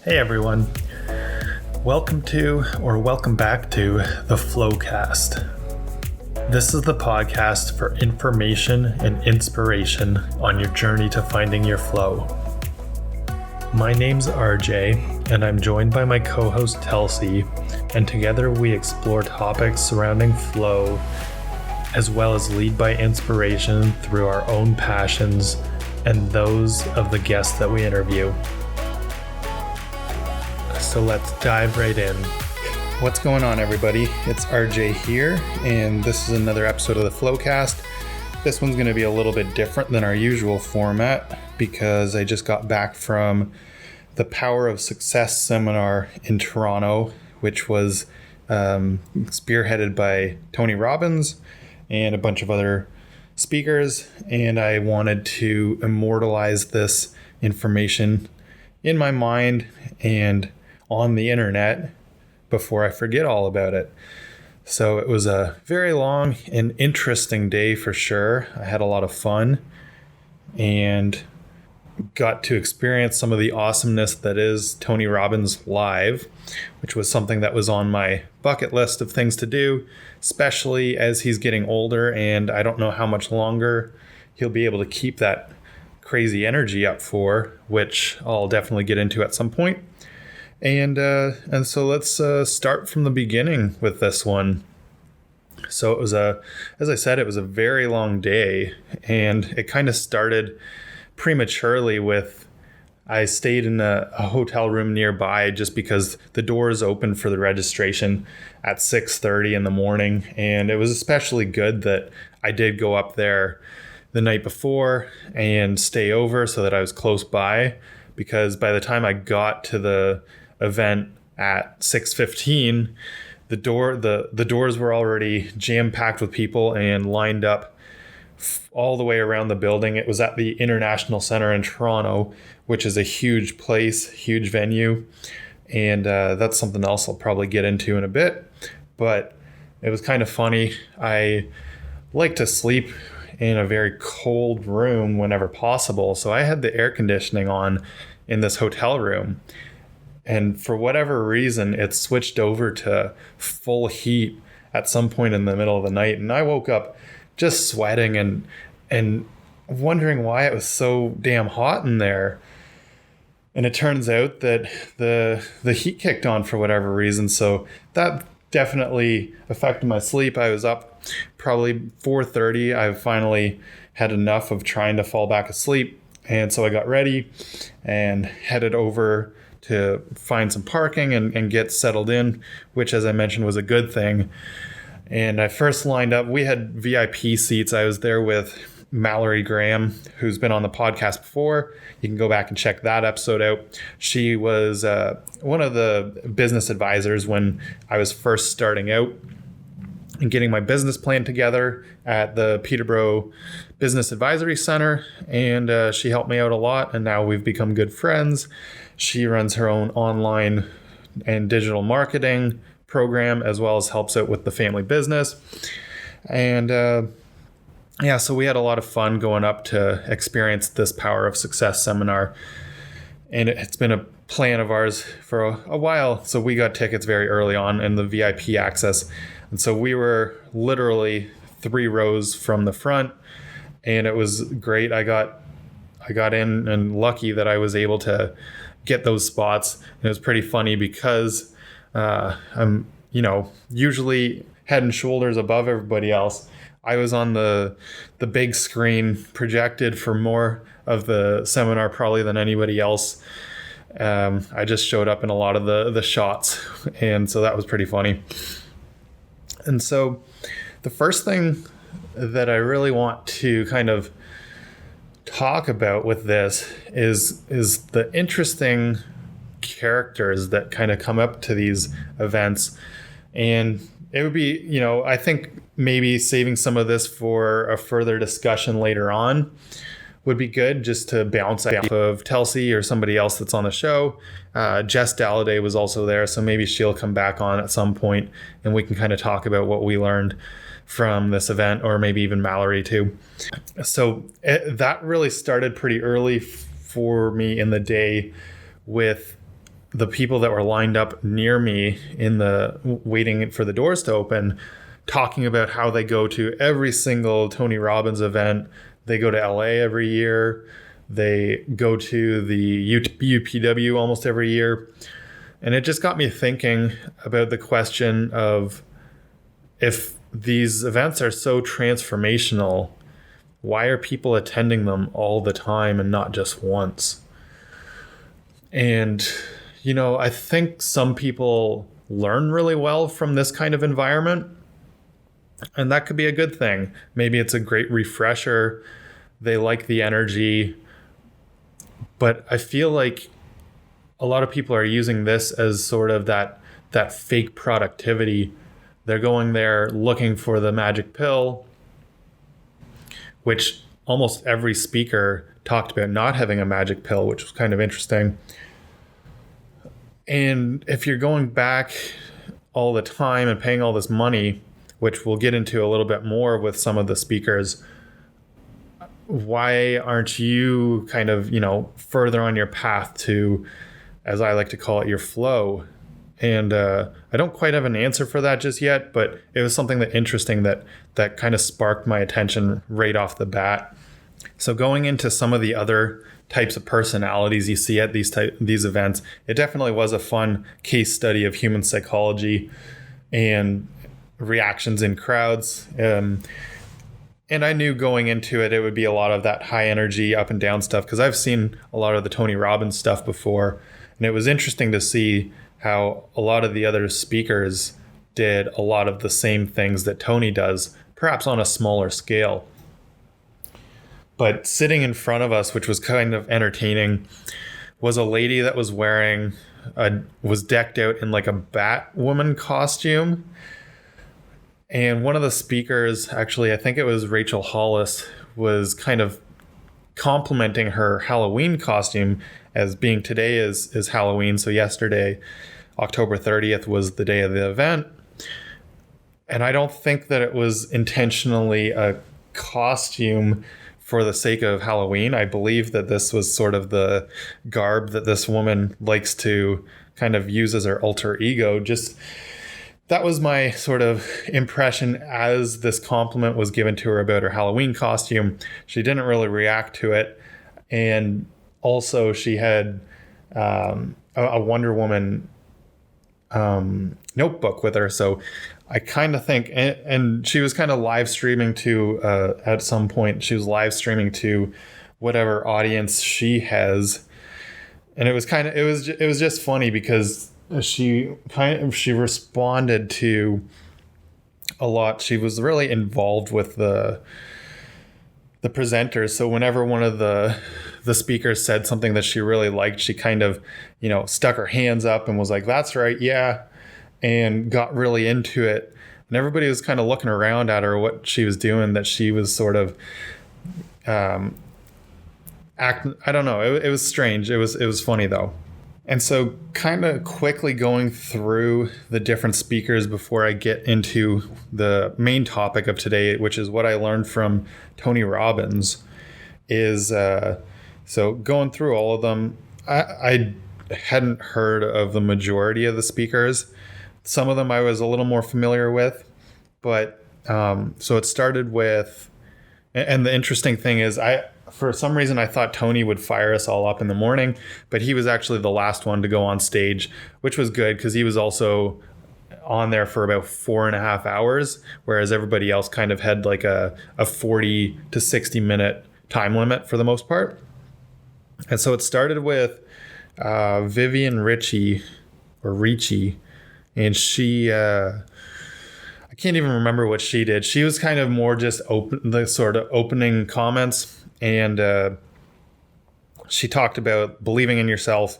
Hey everyone, welcome back to the FlowCast. This is the podcast for information and inspiration on your journey to finding your flow. My name's RJ, and I'm joined by my co-host Telsey, and together we explore topics surrounding flow, as well as lead by inspiration through our own passions and those of the guests that we interview. So let's dive right in. What's going on, everybody? It's RJ here, and this is another episode of the FlowCast. This one's going to be a little bit different than our usual format because I just got back from the Power of Success seminar in Toronto, which was spearheaded by Tony Robbins and a bunch of other speakers, and I wanted to immortalize this information in my mind and on the internet before I forget all about it. So it was a very long and interesting day for sure. I had a lot of fun and got to experience some of the awesomeness that is Tony Robbins live, which was something that was on my bucket list of things to do, especially as he's getting older, and I don't know how much longer he'll be able to keep that crazy energy up for, which I'll definitely get into at some point. And so let's start from the beginning with this one. So it was as I said, it was a very long day, and it kind of started prematurely with, I stayed in a hotel room nearby just because the doors opened for the registration at 6:30 in the morning. And it was especially good that I did go up there the night before and stay over so that I was close by, because by the time I got to the event at 6:15, the doors were already jam-packed with people and lined up all the way around the building. It was at the International Center in Toronto, which is a huge place, huge venue, and that's something else I'll probably get into in a bit. But it was kind of funny. I like to sleep in a very cold room whenever possible, so I had the air conditioning on in this hotel room. And for whatever reason, it switched over to full heat at some point in the middle of the night. And I woke up just sweating and wondering why it was so damn hot in there. And it turns out that the heat kicked on for whatever reason. So that definitely affected my sleep. I was up probably 4:30. I finally had enough of trying to fall back asleep. And so I got ready and headed over to find some parking and get settled in, which, as I mentioned, was a good thing. And I first lined up. We had VIP seats. I was there with Mallory Graham, who's been on the podcast before. You can go back and check that episode out. She was one of the business advisors when I was first starting out and getting my business plan together at the Peterborough Business Advisory Center. And she helped me out a lot, and now we've become good friends. She runs her own online and digital marketing program, as well as helps out with the family business. And so we had a lot of fun going up to experience this Power of Success seminar. And it's been a plan of ours for a while. So we got tickets very early on in the VIP access. And so we were literally 3 rows from the front, and it was great. I got in, and lucky that I was able to get those spots. And it was pretty funny because I'm, usually head and shoulders above everybody else. I was on the big screen, projected for more of the seminar probably than anybody else. I just showed up in a lot of the shots, and so that was pretty funny. And so the first thing that I really want to kind of talk about with this is the interesting characters that kind of come up to these events. And it would be, I think maybe saving some of this for a further discussion later on would be good, just to bounce off of Telsey or somebody else that's on the show. Jess Dalliday was also there, so maybe she'll come back on at some point and we can kind of talk about what we learned from this event, or maybe even Mallory too. So that really started pretty early for me in the day with the people that were lined up near me in the waiting for the doors to open, talking about how they go to every single Tony Robbins event. They go to LA every year. They go to the UPW almost every year. And it just got me thinking about the question of, if these events are so transformational, why are people attending them all the time and not just once? And, I think some people learn really well from this kind of environment, and that could be a good thing. Maybe it's a great refresher. They like the energy. But I feel like a lot of people are using this as sort of that fake productivity. They're going there looking for the magic pill, which almost every speaker talked about not having a magic pill, which was kind of interesting. And if you're going back all the time and paying all this money, which we'll get into a little bit more with some of the speakers, why aren't you kind of, further on your path to, as I like to call it, your flow? And I don't quite have an answer for that just yet, but it was something interesting that kind of sparked my attention right off the bat. So going into some of the other types of personalities you see at these events, it definitely was a fun case study of human psychology and reactions in crowds. And I knew going into it would be a lot of that high energy up and down stuff, because I've seen a lot of the Tony Robbins stuff before. And it was interesting to see how a lot of the other speakers did a lot of the same things that Tony does, perhaps on a smaller scale. But sitting in front of us, which was kind of entertaining, was a lady that was was decked out in like a Batwoman costume. And one of the speakers, actually, I think it was Rachel Hollis, was kind of complimenting her Halloween costume as being today is Halloween. So yesterday, October 30th, was the day of the event. And I don't think that it was intentionally a costume for the sake of Halloween. I believe that this was sort of the garb that this woman likes to kind of use as her alter ego. Just that was my sort of impression as this compliment was given to her about her Halloween costume. She didn't really react to it. And also she had a Wonder Woman notebook with her. So I kind of think, and she was kind of live streaming to, at some point, she was live streaming to whatever audience she has. And it was just funny because she responded to a lot. She was really involved with the presenters. So whenever one of the speakers said something that she really liked, she kind of, stuck her hands up and was like, "That's right. Yeah." And got really into it. And everybody was kind of looking around at her, what she was doing, that she was sort of acting. I don't know. It was strange. It was funny though. And so kind of quickly going through the different speakers before I get into the main topic of today, which is what I learned from Tony Robbins, is so going through all of them, I hadn't heard of the majority of the speakers. Some of them I was a little more familiar with, but so it started with, and the interesting thing is for some reason I thought Tony would fire us all up in the morning, but he was actually the last one to go on stage, which was good because he was also on there for about 4.5 hours, whereas everybody else kind of had like a 40 to 60 minute time limit for the most part. And so it started with Vivian Ricci, and she, I can't even remember what she did. She was kind of more just the sort of opening comments. And she talked about believing in yourself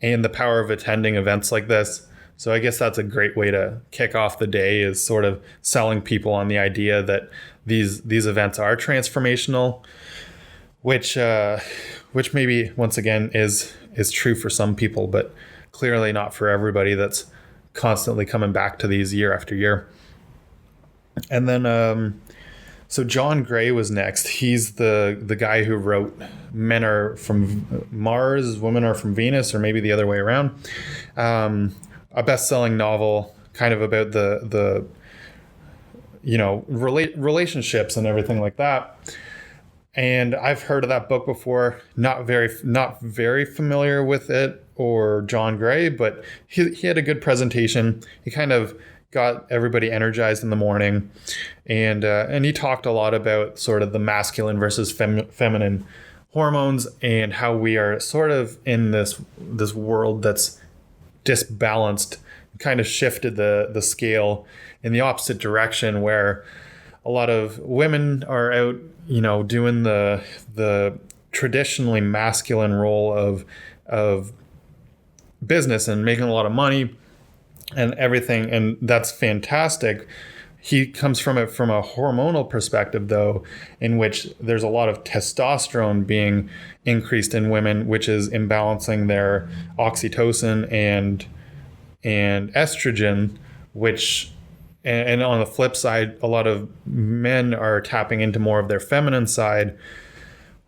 and the power of attending events like this. So I guess that's a great way to kick off the day, is sort of selling people on the idea that these events are transformational, which maybe once again is true for some people, but clearly not for everybody that's constantly coming back to these year after year. And then So John Gray was next. He's the guy who wrote Men Are From Mars, Women Are From Venus, or maybe the other way around. A best-selling novel kind of about the relationships and everything like that. And I've heard of that book before, not very familiar with it or John Gray, but he had a good presentation. He kind of got everybody energized in the morning, and he talked a lot about sort of the masculine versus feminine hormones and how we are sort of in this world that's disbalanced, kind of shifted the scale in the opposite direction, where a lot of women are out, doing the traditionally masculine role of business and making a lot of money and everything, and that's fantastic. He comes from it from a hormonal perspective, though, in which there's a lot of testosterone being increased in women, which is imbalancing their oxytocin and estrogen, which, and on the flip side, a lot of men are tapping into more of their feminine side,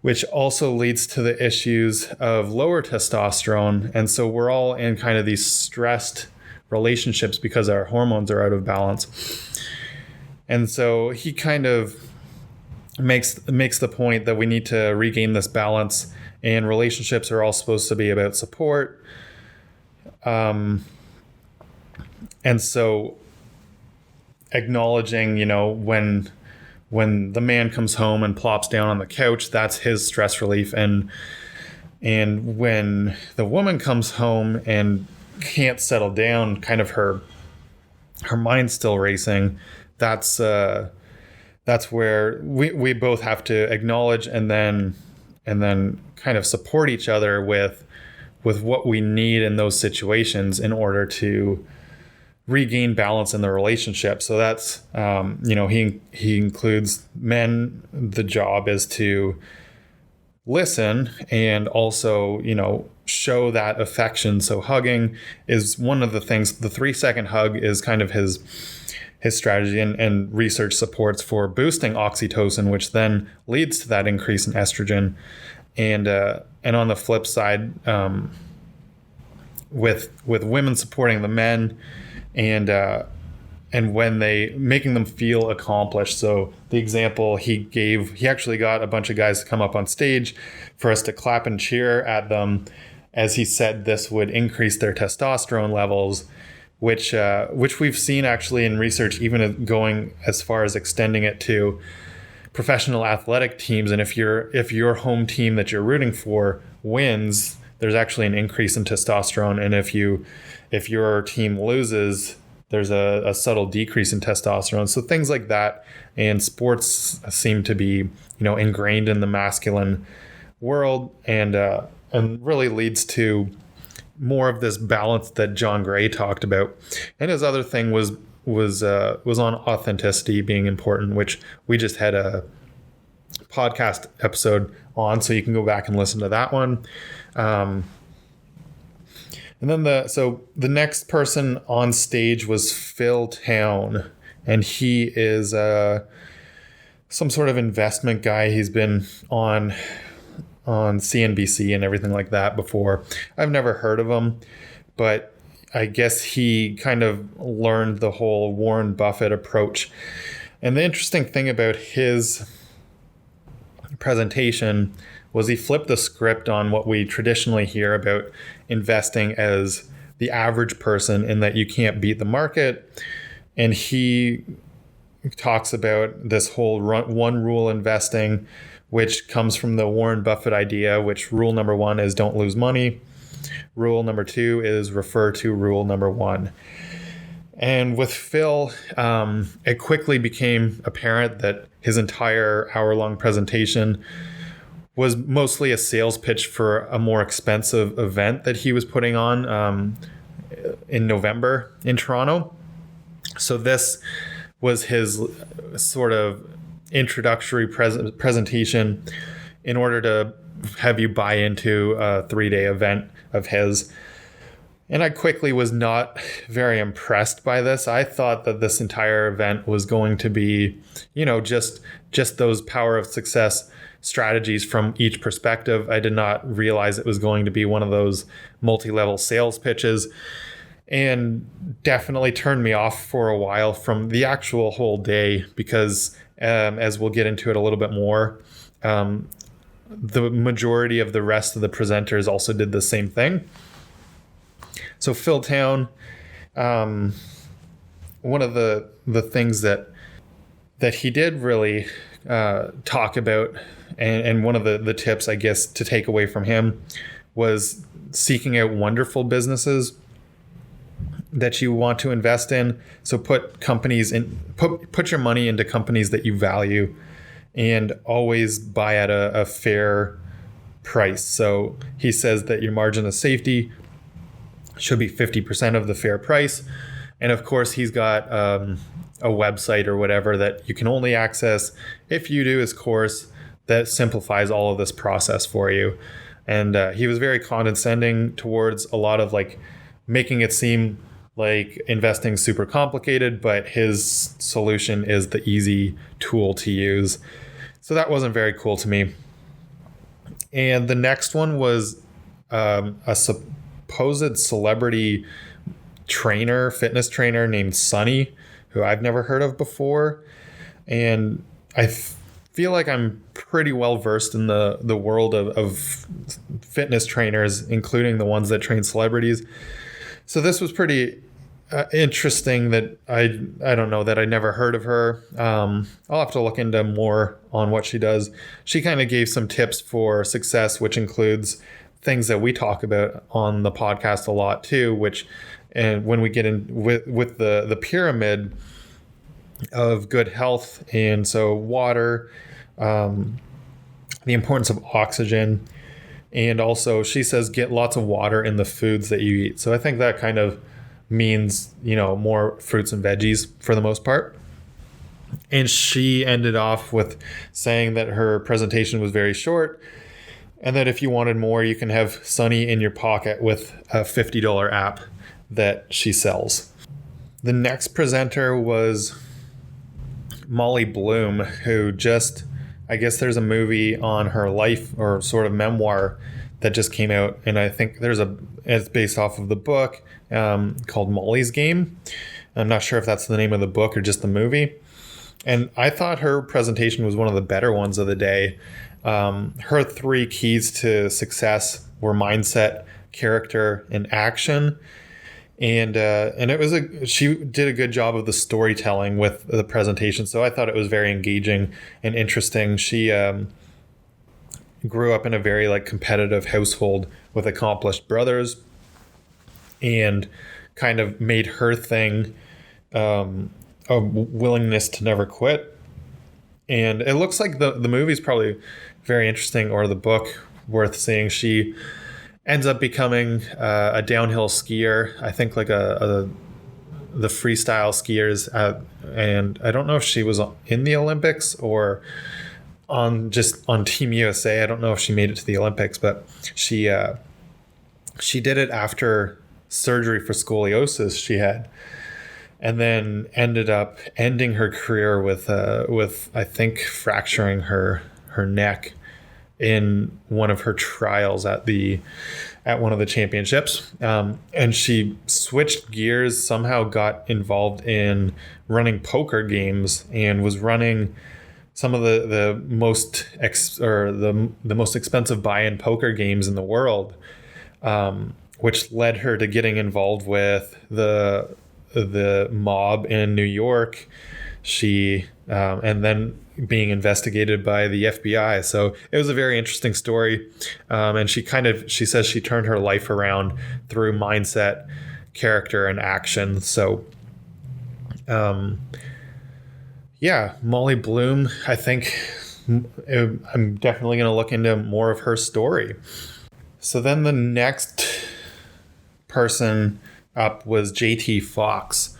which also leads to the issues of lower testosterone. And so we're all in kind of these stressed relationships because our hormones are out of balance. And so he kind of makes the point that we need to regain this balance, and relationships are all supposed to be about support. And so acknowledging, when the man comes home and plops down on the couch, that's his stress relief. And when the woman comes home and can't settle down, kind of her mind's still racing, that's where we both have to acknowledge and then kind of support each other with what we need in those situations in order to regain balance in the relationship. So that's he includes men. The job is to listen and also show that affection. So hugging is one of the things. The 3-second hug is kind of his strategy, and research supports for boosting oxytocin, which then leads to that increase in estrogen. And on the flip side, with women supporting the men, and when they making them feel accomplished. So the example he gave, he actually got a bunch of guys to come up on stage for us to clap and cheer at them, as he said this would increase their testosterone levels, which we've seen actually in research, even going as far as extending it to professional athletic teams. And if your home team that you're rooting for wins, there's actually an increase in testosterone. And if your team loses, there's a subtle decrease in testosterone. So things like that. And sports seem to be, ingrained in the masculine world, and really leads to more of this balance that John Gray talked about. And his other thing was on authenticity being important, which we just had a podcast episode on, so you can go back and listen to that one. And then the next person on stage was Phil Town, and he is some sort of investment guy. He's been on CNBC and everything like that before. I've never heard of him, but I guess he kind of learned the whole Warren Buffett approach. And the interesting thing about his presentation was he flipped the script on what we traditionally hear about investing as the average person, in that you can't beat the market. And he talks about this whole one rule investing, which comes from the Warren Buffett idea, which rule number 1 is don't lose money. Rule number 2 is refer to rule number 1. And with Phil, it quickly became apparent that his entire hour-long presentation was mostly a sales pitch for a more expensive event that he was putting on in November in Toronto. So this was his sort of introductory presentation in order to have you buy into a 3-day event of his. And I quickly was not very impressed by this. I thought that this entire event was going to be, just those power of success strategies from each perspective. I did not realize it was going to be one of those multi-level sales pitches, and definitely turned me off for a while from the actual whole day because, as we'll get into it a little bit more, the majority of the rest of the presenters also did the same thing. So Phil Town, one of the things that he did really talk about, and one of the tips, I guess, to take away from him was seeking out wonderful businesses that you want to invest in. So put your money into companies that you value, and always buy at a fair price. So he says that your margin of safety should be 50% of the fair price. And of course, he's got a website or whatever that you can only access if you do his course that simplifies all of this process for you. And he was very condescending towards a lot of making it seem like investing super complicated, but his solution is the easy tool to use. So that wasn't very cool to me. And the next one was a supposed celebrity fitness trainer named Sonni, who I've never heard of before. And I feel like I'm pretty well versed in the world of fitness trainers, including the ones that train celebrities. So this was pretty interesting that I don't know, that I never heard of her. I'll have to look into more on what she does. She kind of gave some tips for success, which includes things that we talk about on the podcast a lot too, and when we get in with the pyramid of good health, and so water, the importance of oxygen, and also she says get lots of water in the foods that you eat. So I think that kind of means, more fruits and veggies for the most part. And she ended off with saying that her presentation was very short, and that if you wanted more, you can have Sonni in your pocket with a $50 app that she sells. The next presenter was Molly Bloom, who I guess there's a movie on her life, or sort of memoir, that just came out, and I think it's based off of the book called Molly's Game. I'm not sure if that's the name of the book or just the movie. And I thought her presentation was one of the better ones of the day. Her 3 keys to success were mindset, character, and action. And she did a good job of the storytelling with the presentation. So I thought it was very engaging and interesting. She grew up in a very competitive household with accomplished brothers, and kind of made her thing a willingness to never quit. And it looks like the movie's probably very interesting, or the book worth seeing. She ends up becoming a downhill skier, I think the freestyle skiers, and I don't know if she was in the Olympics or on Team USA. I don't know if she made it to the Olympics, but she did it after surgery for scoliosis she had, and then ended up ending her career with I think fracturing her neck in one of her trials at one of the championships. And she switched gears, somehow got involved in running poker games, and was running some of the most expensive buy-in poker games in the world, which led her to getting involved with the mob in New York. She and then being investigated by the FBI. So it was a very interesting story. And she says she turned her life around through mindset, character, and action. So Molly Bloom, I think I'm definitely going to look into more of her story. So then the next person up was JT Foxx,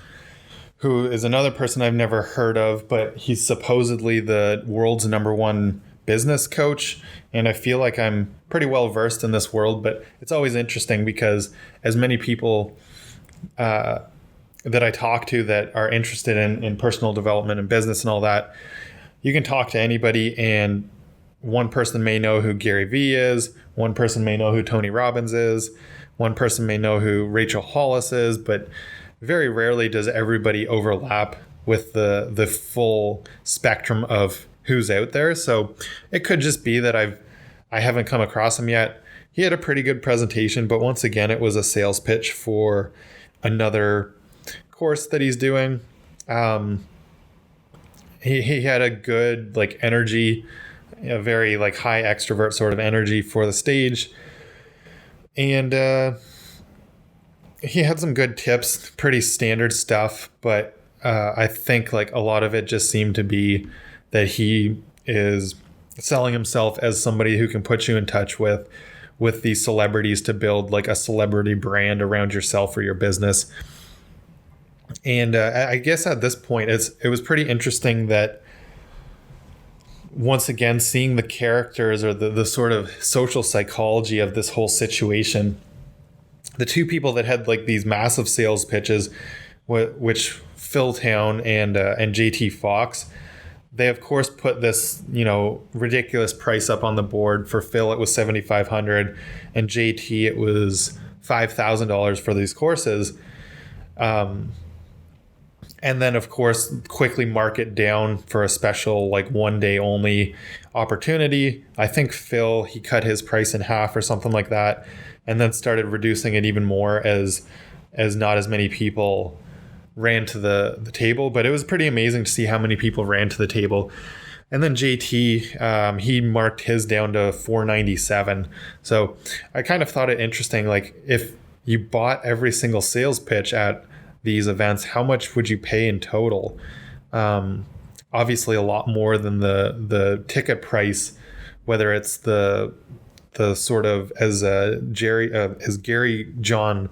who is another person I've never heard of, but he's supposedly the world's #1 business coach, and I feel like I'm pretty well versed in this world, but it's always interesting because as many people that I talk to that are interested in personal development and business and all that, you can talk to anybody and one person may know who Gary Vee is, one person may know who Tony Robbins is, one person may know who Rachel Hollis is, but very rarely does everybody overlap with the full spectrum of who's out there. So it could just be that I haven't come across him yet. He had a pretty good presentation, but once again, it was a sales pitch for another course that he's doing. He had a good like energy, a very like high extrovert sort of energy for the stage. And he had some good tips, pretty standard stuff, but I think like a lot of it just seemed to be that he is selling himself as somebody who can put you in touch with these celebrities to build like a celebrity brand around yourself or your business. And I guess at this point, it was pretty interesting that once again, seeing the characters or the sort of social psychology of this whole situation, the two people that had like these massive sales pitches, which Phil Town and JT Foxx, they of course put this, ridiculous price up on the board. For Phil, it was $7,500, and JT, it was $5,000 for these courses. And then, of course, quickly mark it down for a special, like, one-day only opportunity. I think Phil, he cut his price in half or something like that, and then started reducing it even more as not as many people ran to the table. But it was pretty amazing to see how many people ran to the table. And then JT, he marked his down to $497. So I kind of thought it interesting, like, if you bought every single sales pitch at these events, how much would you pay in total? Obviously a lot more than the ticket price, whether it's the sort of as Gary John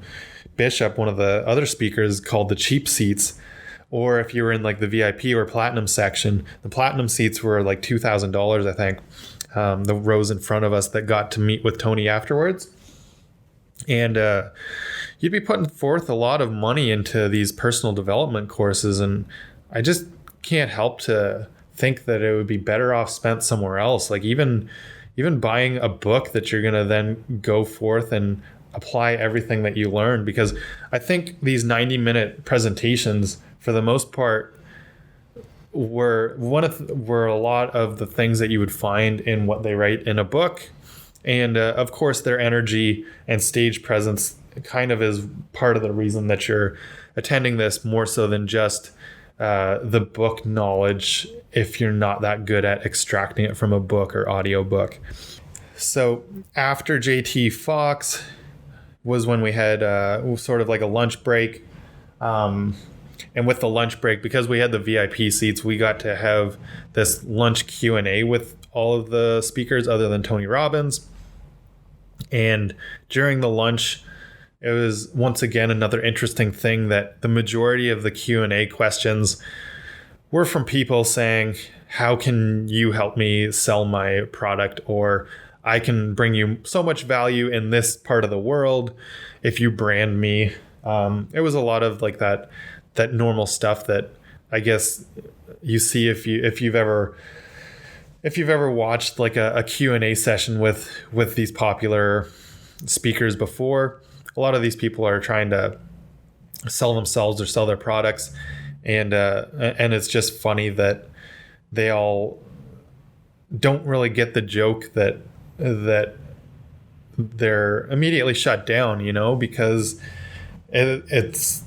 Bishop, one of the other speakers, called the cheap seats, or if you were in like the VIP or platinum section. The platinum seats were like $2,000, I think, the rows in front of us that got to meet with Tony afterwards. And you'd be putting forth a lot of money into these personal development courses, and I just can't help to think that it would be better off spent somewhere else. Like even buying a book that you're gonna then go forth and apply everything that you learn, because I think these 90-minute presentations, for the most part, were a lot of the things that you would find in what they write in a book. And of course, their energy and stage presence kind of is part of the reason that you're attending this, more so than just the book knowledge, if you're not that good at extracting it from a book or audio book. So after JT Foxx was when we had sort of like a lunch break. And with the lunch break, because we had the VIP seats, we got to have this lunch Q&A with all of the speakers other than Tony Robbins. And during the lunch, it was once again another interesting thing that the majority of the Q&A questions were from people saying, how can you help me sell my product? Or I can bring you so much value in this part of the world if you brand me. It was a lot of like that normal stuff that I guess you see if you've ever watched like a Q&A session with these popular speakers before. A lot of these people are trying to sell themselves or sell their products, and it's just funny that they all don't really get the joke that they're immediately shut down, because it's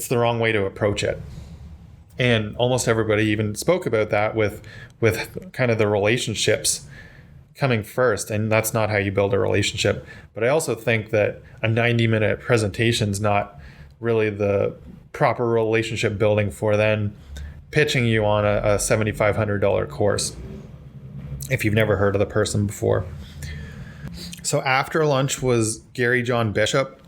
the wrong way to approach it. And almost everybody even spoke about that with kind of the relationships coming first, and that's not how you build a relationship. But I also think that a 90-minute presentation is not really the proper relationship building for then pitching you on a $7,500 course if you've never heard of the person before. So after lunch was Gary John Bishop.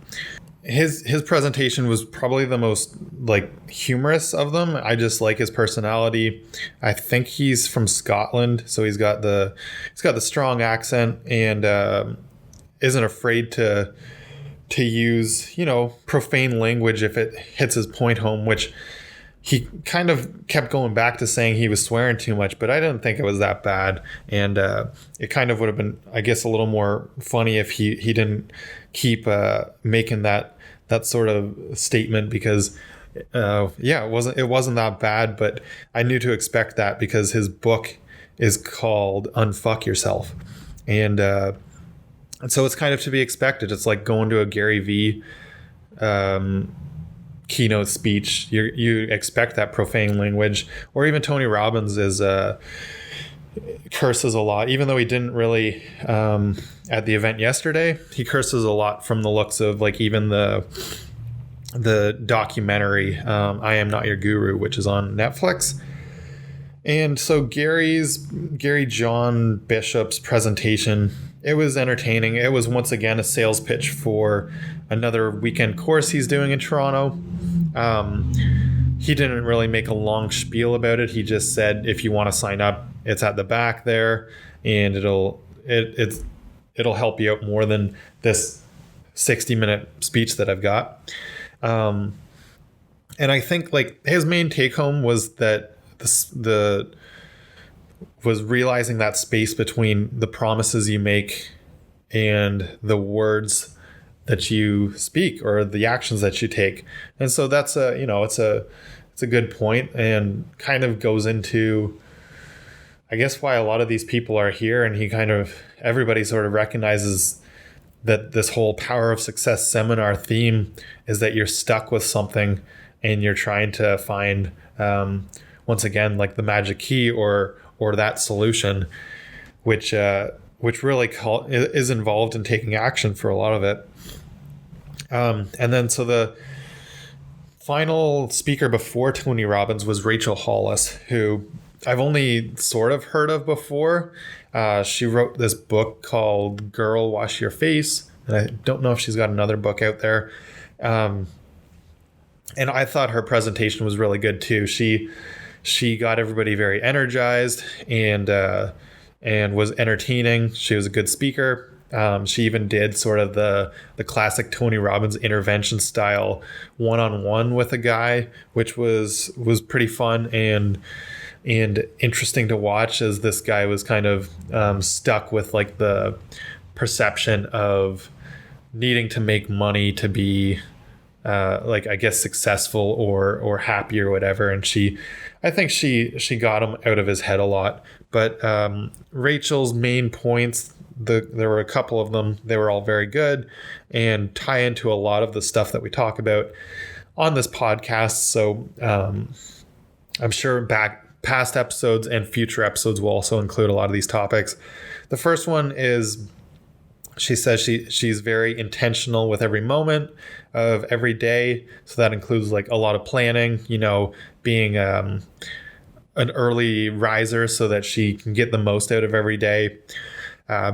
his presentation was probably the most like humorous of them. I just like his personality. I think he's from Scotland, so he's got the strong accent and isn't afraid to use, profane language if it hits his point home, which he kind of kept going back to saying he was swearing too much, but I didn't think it was that bad. And it kind of would have been, I guess, a little more funny if he didn't keep making that sort of statement, because it wasn't that bad, but I knew to expect that because his book is called Unfuck Yourself. And so it's kind of to be expected. It's like going to a Gary Vee keynote speech. You expect that profane language, or even Tony Robbins curses a lot, even though he didn't really at the event yesterday. He curses a lot from the looks of like even the documentary I Am Not Your Guru, which is on Netflix. And so Gary John Bishop's presentation, it was entertaining. It was once again a sales pitch for another weekend course he's doing in Toronto. He didn't really make a long spiel about it. He just said, if you want to sign up, it's at the back there, and it'll help you out more than this 60-minute speech that I've got. And I think like his main take home was that was realizing that space between the promises you make and the words that you speak or the actions that you take. And so that's it's a good point, and kind of goes into, I guess, why a lot of these people are here. And everybody sort of recognizes that this whole Power of Success seminar theme is that you're stuck with something and you're trying to find, once again, like the magic key or that solution, which really is involved in taking action for a lot of it. And then so the final speaker before Tony Robbins was Rachel Hollis, who I've only sort of heard of before. She wrote this book called Girl, Wash Your Face. And I don't know if she's got another book out there. And I thought her presentation was really good too. She got everybody very energized and was entertaining. She was a good speaker. She even did sort of the classic Tony Robbins intervention style one-on-one with a guy, which was pretty fun and interesting to watch, as this guy was kind of stuck with like the perception of needing to make money to be like, I guess, successful or happy or whatever. And I think she got him out of his head a lot. But Rachel's main points, there were a couple of them. They were all very good and tie into a lot of the stuff that we talk about on this podcast. So I'm sure past episodes and future episodes will also include a lot of these topics. The first one is, she says she's very intentional with every moment of every day. So that includes like a lot of planning, being an early riser so that she can get the most out of every day.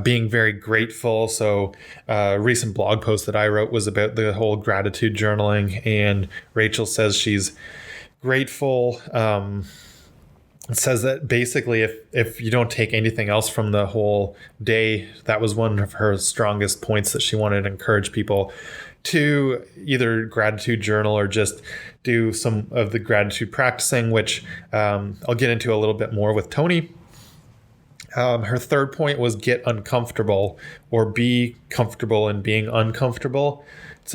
Being very grateful. So a recent blog post that I wrote was about the whole gratitude journaling, and Rachel says she's grateful. It says that basically if you don't take anything else from the whole day, that was one of her strongest points, that she wanted to encourage people to either gratitude journal or just do some of the gratitude practicing, which I'll get into a little bit more with Tony. Her third point was get uncomfortable, or be comfortable in being uncomfortable. It's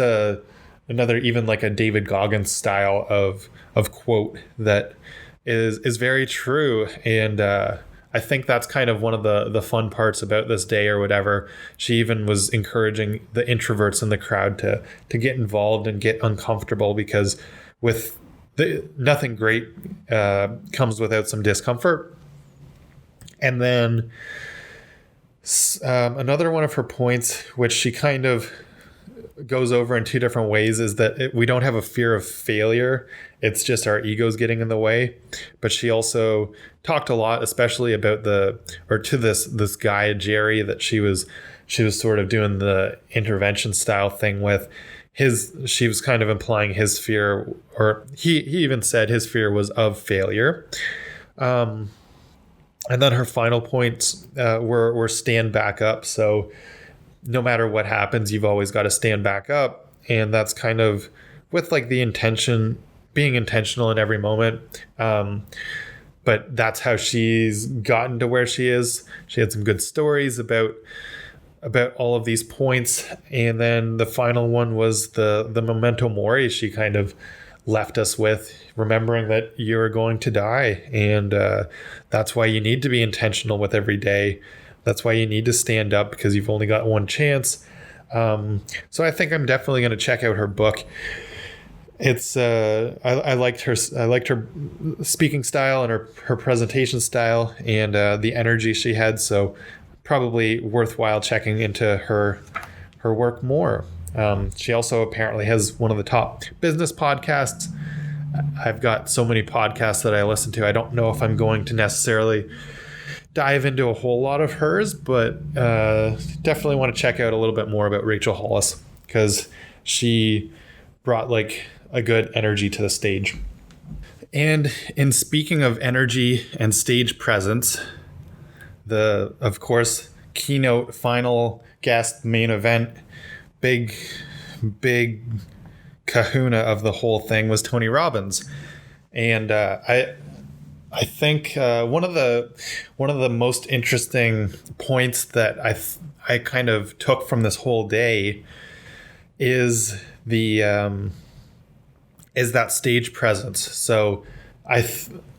another, even like a David Goggins style of quote that is very true. And I think that's kind of one of the fun parts about this day or whatever. She even was encouraging the introverts in the crowd to get involved and get uncomfortable, because with nothing great comes without some discomfort. And then another one of her points, which she kind of goes over in two different ways, is that we don't have a fear of failure. It's just our egos getting in the way. But she also talked a lot, especially about to this guy, Jerry, that she was sort of doing the intervention style thing with. she was kind of implying his fear, or he even said his fear was of failure. And then her final points were stand back up. So no matter what happens, you've always got to stand back up. And that's kind of with like the intention, being intentional in every moment. But that's how she's gotten to where she is. She had some good stories about all of these points. And then the final one was the Memento Mori she kind of left us with, remembering that you're going to die. And that's why you need to be intentional with every day. That's why you need to stand up, because you've only got one chance. So I think I'm definitely going to check out her book. It's I liked her speaking style and her presentation style, and the energy she had. So probably worthwhile checking into her work more. She also apparently has one of the top business podcasts. I've got so many podcasts that I listen to. I don't know if I'm going to necessarily dive into a whole lot of hers, but definitely want to check out a little bit more about Rachel Hollis, because she brought like a good energy to the stage. And in speaking of energy and stage presence, of course, keynote, final guest, main event, big kahuna of the whole thing was Tony Robbins. And I think one of the most interesting points that I kind of took from this whole day is that stage presence. So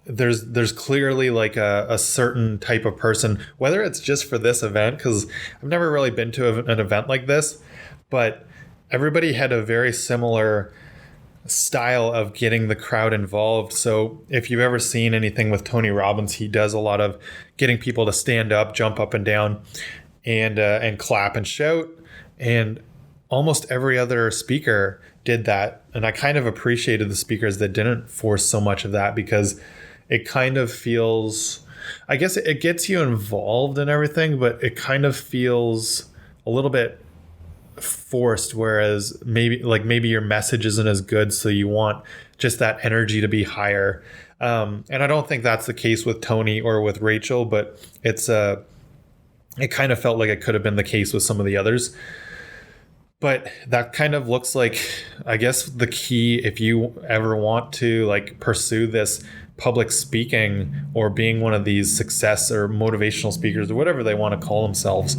there's clearly like a certain type of person, whether it's just for this event, because I've never really been to an event like this, but everybody had a very similar style of getting the crowd involved. So if you've ever seen anything with Tony Robbins, he does a lot of getting people to stand up, jump up and down, and clap and shout. And almost every other speaker did that. And I kind of appreciated the speakers that didn't force so much of that, because it kind of feels, I guess it gets you involved in everything, but it kind of feels a little bit forced, whereas maybe your message isn't as good, so you want just that energy to be higher. And I don't think that's the case with Tony or with Rachel, but it kind of felt like it could have been the case with some of the others. But that kind of looks like, I guess, the key if you ever want to like pursue this public speaking or being one of these success or motivational speakers or whatever they want to call themselves.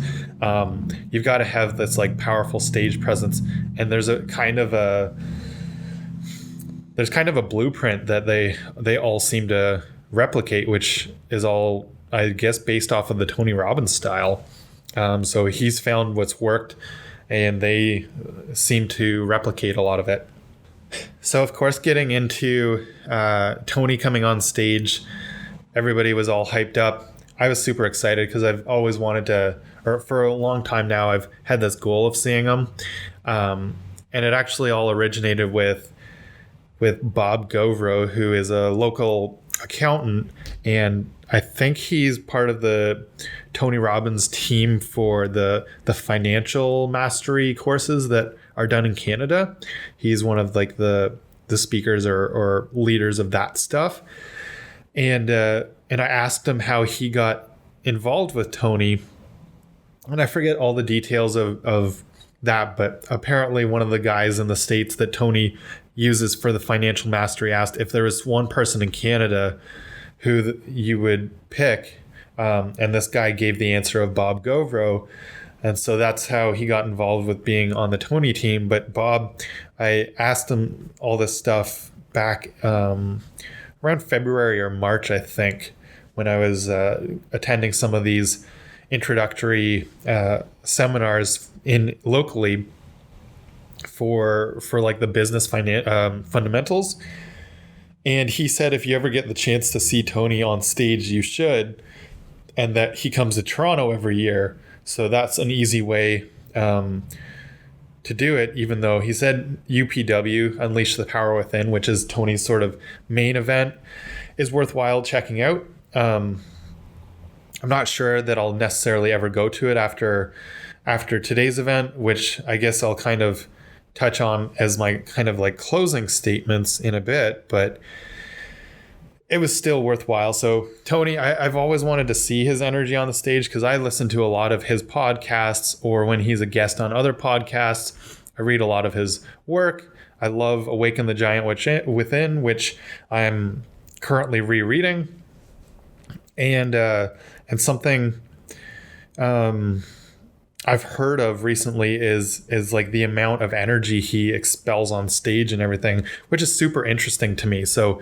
You've got to have this like powerful stage presence. And there's kind of a blueprint that they all seem to replicate, which is all, I guess, based off of the Tony Robbins style. So he's found what's worked, and they seem to replicate a lot of it. So, of course, getting into Tony coming on stage, everybody was all hyped up. I was super excited because I've always wanted to, or for a long time now, I've had this goal of seeing him. And it actually all originated with Bob Govro, who is a local accountant, and I think he's part of the Tony Robbins team for the financial mastery courses that are done in Canada. He's one of like the speakers or leaders of that stuff. And I asked him how he got involved with Tony, and I forget all the details of that, but apparently one of the guys in the States that Tony uses for the financial mastery asked if there was one person in Canada who you would pick. And this guy gave the answer of Bob Govro. And so that's how he got involved with being on the Tony team. But Bob, I asked him all this stuff back around February or March, I think, when I was attending some of these introductory seminars locally for like the business fundamentals. And he said, if you ever get the chance to see Tony on stage, you should, and that he comes to Toronto every year. So that's an easy way to do it, even though he said UPW, Unleash the Power Within, which is Tony's sort of main event, is worthwhile checking out. I'm not sure that I'll necessarily ever go to it after today's event, which I guess I'll kind of touch on as my kind of like closing statements in a bit, but it was still worthwhile. So Tony, I've always wanted to see his energy on the stage because I listen to a lot of his podcasts, or when he's a guest on other podcasts, I read a lot of his work. I love Awaken the Giant Within, which I'm currently rereading. And something I've heard of recently is like the amount of energy he expels on stage and everything, which is super interesting to me. So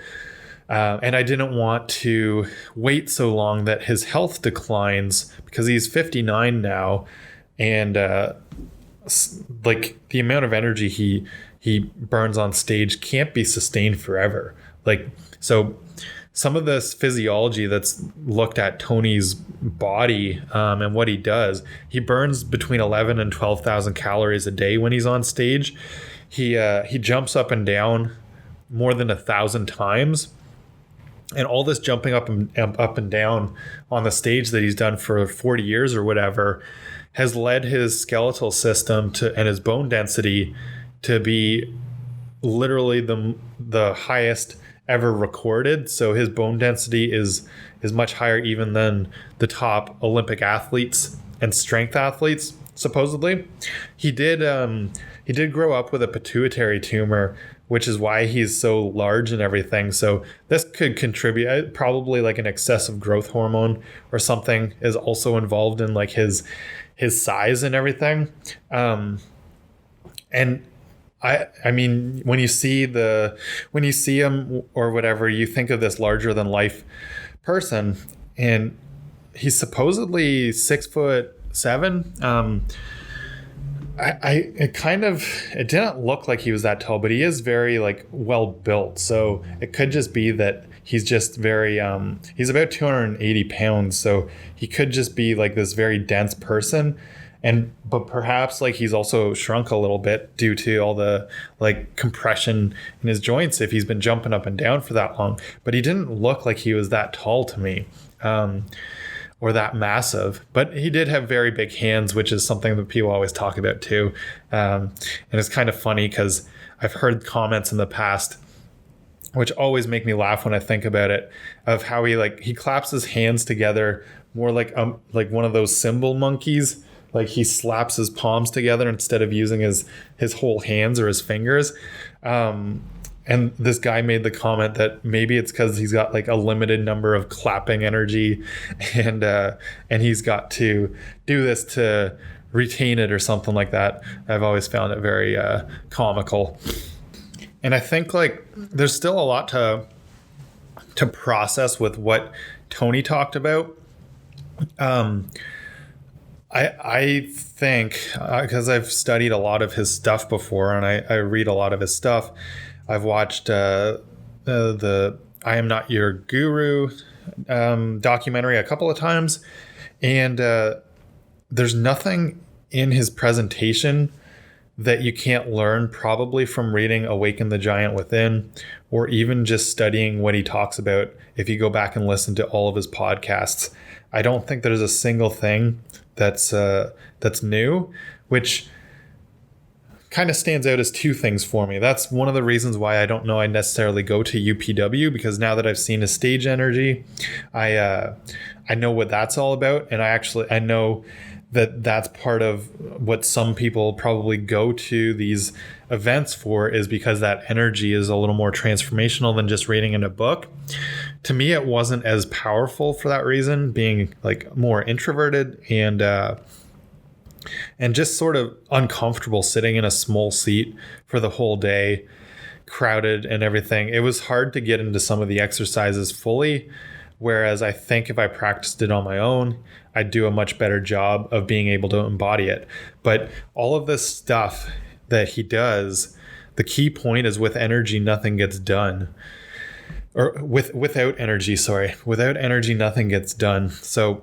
and I didn't want to wait so long that his health declines, because he's 59 now, and like the amount of energy he burns on stage can't be sustained forever. Like, so some of this physiology that's looked at Tony's body and what he does, he burns between 11 and 12,000 calories a day when he's on stage. He jumps up and down more than 1,000 times. And all this jumping up and down on the stage that he's done for 40 years or whatever has led his skeletal system and his bone density to be literally the highest ever recorded. So his bone density is much higher even than the top Olympic athletes and strength athletes, supposedly. He did grow up with a pituitary tumor, which is why he's so large and everything. So this could contribute. Probably like an excessive growth hormone or something is also involved in like his size and everything. And I mean, when you see him or whatever, you think of this larger than life person, and he's supposedly 6'7". It didn't look like he was that tall, but he is very like well built. So it could just be that he's just very, he's about 280 pounds. So he could just be like this very dense person. But perhaps like he's also shrunk a little bit due to all the like compression in his joints if he's been jumping up and down for that long. But he didn't look like he was that tall to me. Or that massive, but he did have very big hands, which is something that people always talk about too. And it's kind of funny because I've heard comments in the past, which always make me laugh when I think about it, of how he claps his hands together more like one of those cymbal monkeys. Like he slaps his palms together instead of using his whole hands or his fingers. And this guy made the comment that maybe it's because he's got like a limited number of clapping energy, and he's got to do this to retain it or something like that. I've always found it very comical. And I think like there's still a lot to process with what Tony talked about. I think because I've studied a lot of his stuff before, and I read a lot of his stuff. I've watched the I Am Not Your Guru documentary a couple of times, and there's nothing in his presentation that you can't learn probably from reading Awaken the Giant Within, or even just studying what he talks about if you go back and listen to all of his podcasts. I don't think there's a single thing that's new, which kind of stands out as two things for me. That's one of the reasons why I don't know I necessarily go to UPW, because now that I've seen his stage energy, I know what that's all about, and I know that that's part of what some people probably go to these events for, is because that energy is a little more transformational than just reading in a book. To me, it wasn't as powerful for that reason, being like more introverted and just sort of uncomfortable sitting in a small seat for the whole day, crowded and everything. It was hard to get into some of the exercises fully, whereas I think if I practiced it on my own, I'd do a much better job of being able to embody it. But all of this stuff that he does, the key point is with energy, nothing gets done. Or without energy, nothing gets done. So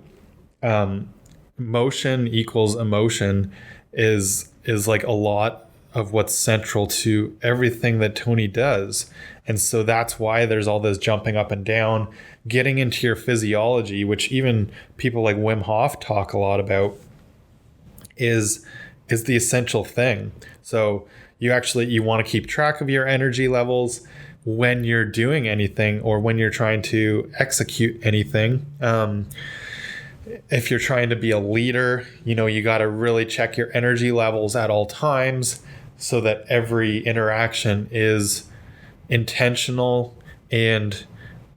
motion equals emotion is like a lot of what's central to everything that Tony does. And so that's why there's all this jumping up and down, getting into your physiology, which even people like Wim Hof talk a lot about, is is the essential thing. So you want to keep track of your energy levels when you're doing anything or when you're trying to execute anything. If you're trying to be a leader, you got to really check your energy levels at all times so that every interaction is intentional and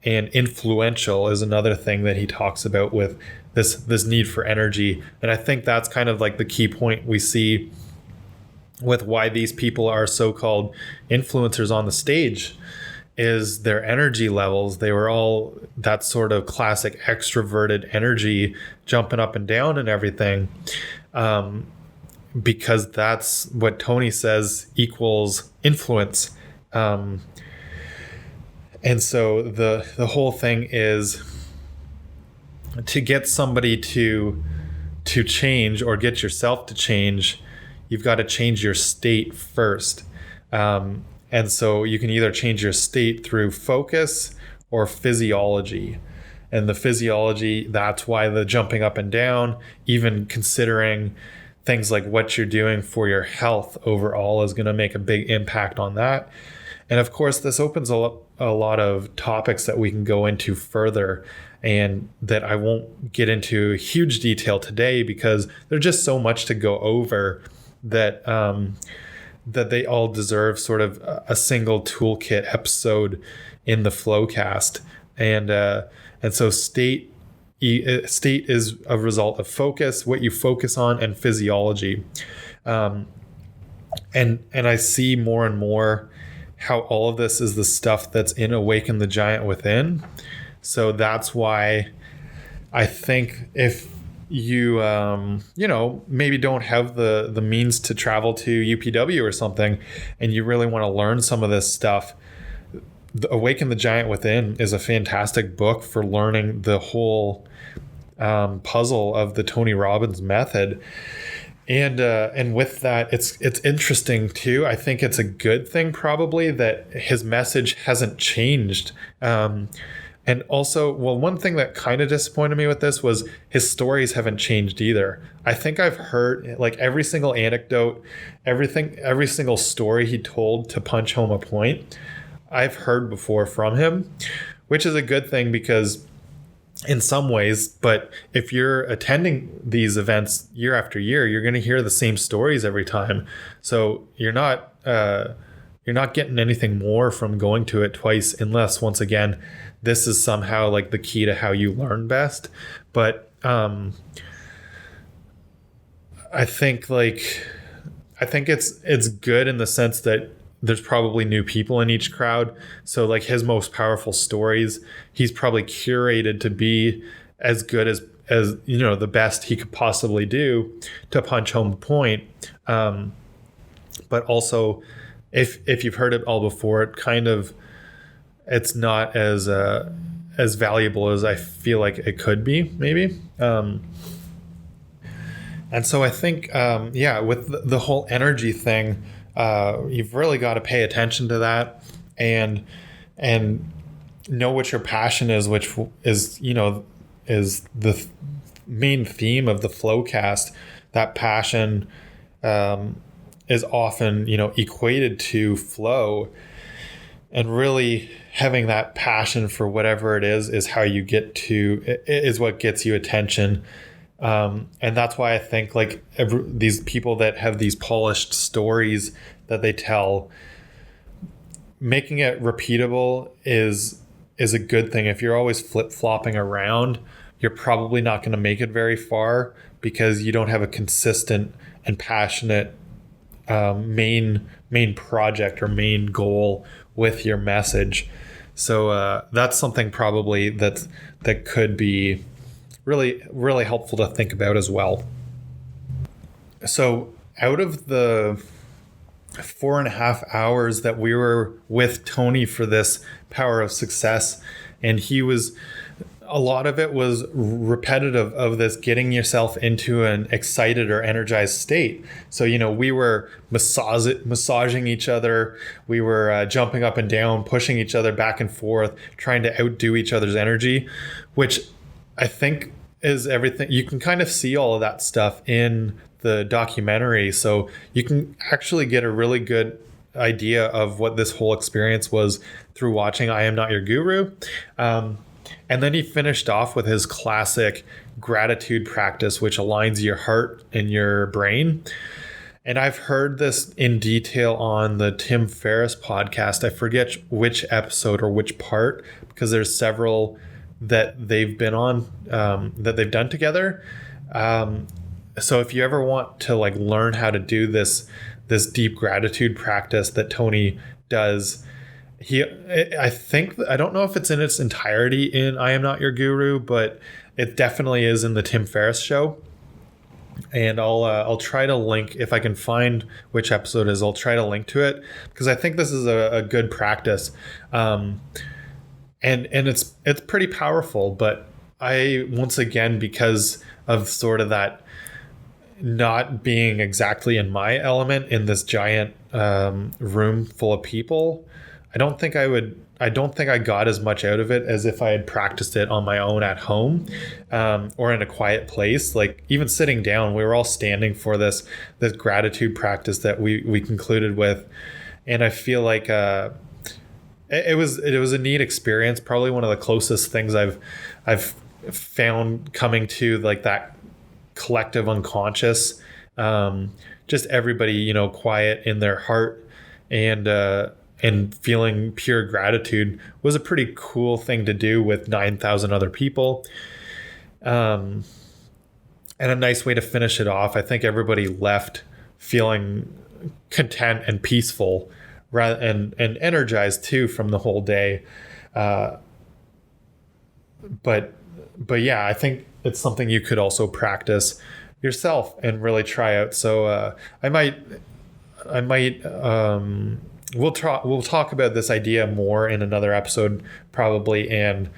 influential is another thing that he talks about with this need for energy. And I think that's kind of like the key point we see with why these people are so-called influencers on the stage is their energy levels. They were all that sort of classic extroverted energy, jumping up and down and everything, because that's what Tony says equals influence. And so the whole thing is to get somebody to change or get yourself to change, you've got to change your state first. And so you can either change your state through focus or physiology. And the physiology, that's why the jumping up and down, even considering things like what you're doing for your health overall is going to make a big impact on that. And of course, this opens a lot of topics that we can go into further and that I won't get into huge detail today because there's just so much to go over that that they all deserve sort of a single toolkit episode in the FlowCast. And so state is a result of focus, what you focus on, and physiology. And I see more and more how all of this is the stuff that's in Awaken the Giant Within. So that's why I think if you maybe don't have the means to travel to UPW or something, and you really want to learn some of this stuff, Awaken the Giant Within is a fantastic book for learning the whole puzzle of the Tony Robbins method. And with that, it's interesting too. I think it's a good thing probably that his message hasn't changed. And also, well, one thing that kind of disappointed me with this was his stories haven't changed either. I think I've heard like every single anecdote, every single story he told to punch home a point, I've heard before from him, which is a good thing because in some ways, but if you're attending these events year after year, you're going to hear the same stories every time. So you're not getting anything more from going to it twice, unless once again, this is somehow like the key to how you learn best. But I think it's good in the sense that there's probably new people in each crowd. So like his most powerful stories, he's probably curated to be as good as the best he could possibly do to punch home the point. But also if you've heard it all before, it's not as valuable as I feel like it could be, maybe. And so I think, with the whole energy thing, you've really got to pay attention to that and know what your passion is, which is the main theme of the FlowCast. That passion is often, equated to flow, and really having that passion for whatever it is how you is what gets you attention. And that's why I think like these people that have these polished stories that they tell, making it repeatable is a good thing. If you're always flip-flopping around, you're probably not going to make it very far because you don't have a consistent and passionate main project or main goal with your message. So that's something probably that could be really, really helpful to think about as well. So out of the 4.5 hours that we were with Tony for this Power of Success, and a lot of it was repetitive of this getting yourself into an excited or energized state. So, we were massaging each other. We were jumping up and down, pushing each other back and forth, trying to outdo each other's energy, which I think is everything. You can kind of see all of that stuff in the documentary, so you can actually get a really good idea of what this whole experience was through watching I Am Not Your Guru. And then he finished off with his classic gratitude practice, which aligns your heart and your brain. And I've heard this in detail on the Tim Ferriss podcast. I forget which episode or which part, because there's several that they've been on, that they've done together. So if you ever want to like learn how to do this deep gratitude practice that Tony does, I don't know if it's in its entirety in I Am Not Your Guru, but it definitely is in the Tim Ferriss show. And I'll try to link, if I can find which episode it is, I'll try to link to it, because I think this is a good practice. And it's pretty powerful, but I, once again, because of sort of that not being exactly in my element in this giant room full of people, I don't think I got as much out of it as if I had practiced it on my own at home, or in a quiet place. Like even sitting down, we were all standing for this gratitude practice that we concluded with, and I feel like it was a neat experience. Probably one of the closest things I've found coming to like that collective unconscious, just everybody quiet in their heart and feeling pure gratitude was a pretty cool thing to do with 9,000 other people. And a nice way to finish it off. I think everybody left feeling content and peaceful, and energized too from the whole day. But yeah, I think it's something you could also practice yourself and really try out. So I might we'll talk about this idea more in another episode probably, and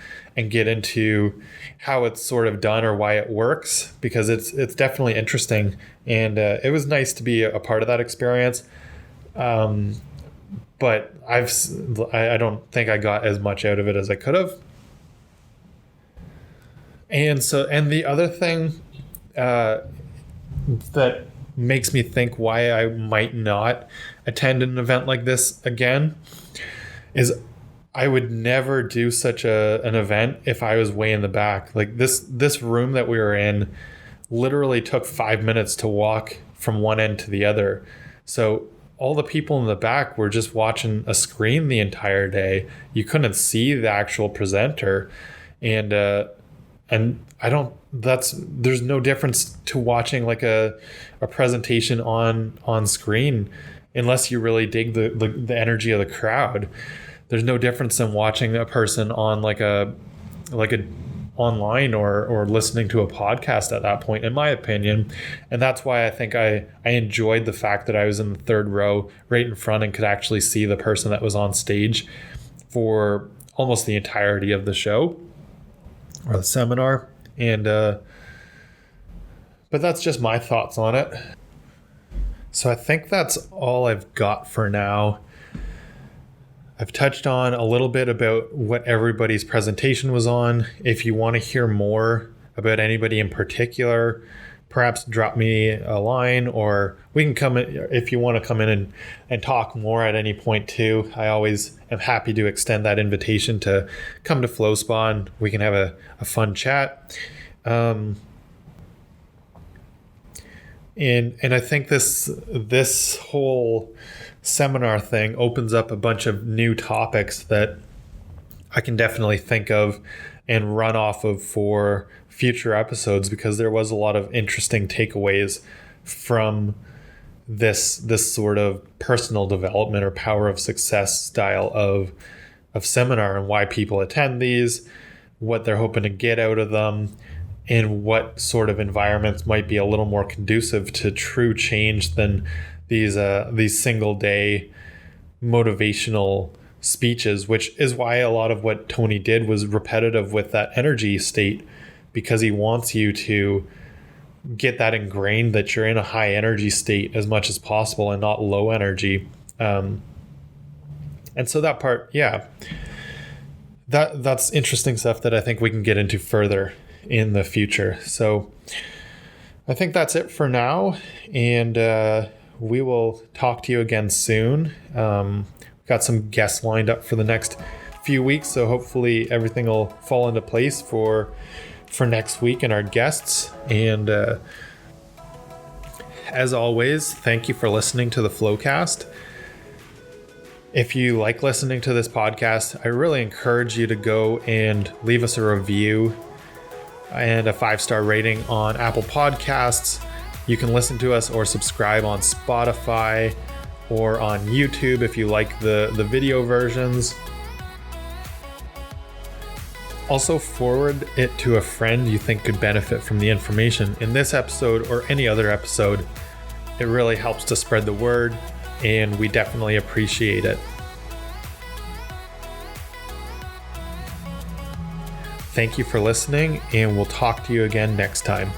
get into how it's sort of done or why it works, because it's definitely interesting, and it was nice to be a part of that experience. But I don't think I got as much out of it as I could have. And the other thing that makes me think why I might not attend an event like this again is I would never do such an event if I was way in the back. Like this room that we were in literally took 5 minutes to walk from one end to the other. So all the people in the back were just watching a screen the entire day. You couldn't see the actual presenter. And there's no difference to watching like a presentation on screen, unless you really dig the energy of the crowd. There's no difference in watching a person on like a online or listening to a podcast at that point, in my opinion. And that's why I think I enjoyed the fact that I was in the third row right in front and could actually see the person that was on stage for almost the entirety of the show or the seminar. And but that's just my thoughts on it. So I think that's all I've got for now. I've touched on a little bit about what everybody's presentation was on. If you want to hear more about anybody in particular, perhaps drop me a line, or we can come in if you want to come in and talk more at any point too. I always am happy to extend that invitation to come to FlowSpa and we can have a fun chat. And I think this whole seminar thing opens up a bunch of new topics that I can definitely think of and run off of for future episodes, because there was a lot of interesting takeaways from this sort of personal development or power of success style of seminar, and why people attend these, what they're hoping to get out of them, and what sort of environments might be a little more conducive to true change than these single day motivational speeches, which is why a lot of what Tony did was repetitive with that energy state, because he wants you to get that ingrained that you're in a high energy state as much as possible and not low energy. And so that part, yeah, that's interesting stuff that I think we can get into further in the future. So I think that's it for now, and we will talk to you again soon. We've got some guests lined up for the next few weeks, so hopefully everything will fall into place for next week and our guests. And as always, thank you for listening to the FlowCast. If you like listening to this podcast, I really encourage you to go and leave us a review and a 5-star rating on Apple Podcasts. You can listen to us or subscribe on Spotify or on YouTube if you like the video versions. Also, forward it to a friend you think could benefit from the information in this episode or any other episode. It really helps to spread the word, and we definitely appreciate it. Thank you for listening, and we'll talk to you again next time.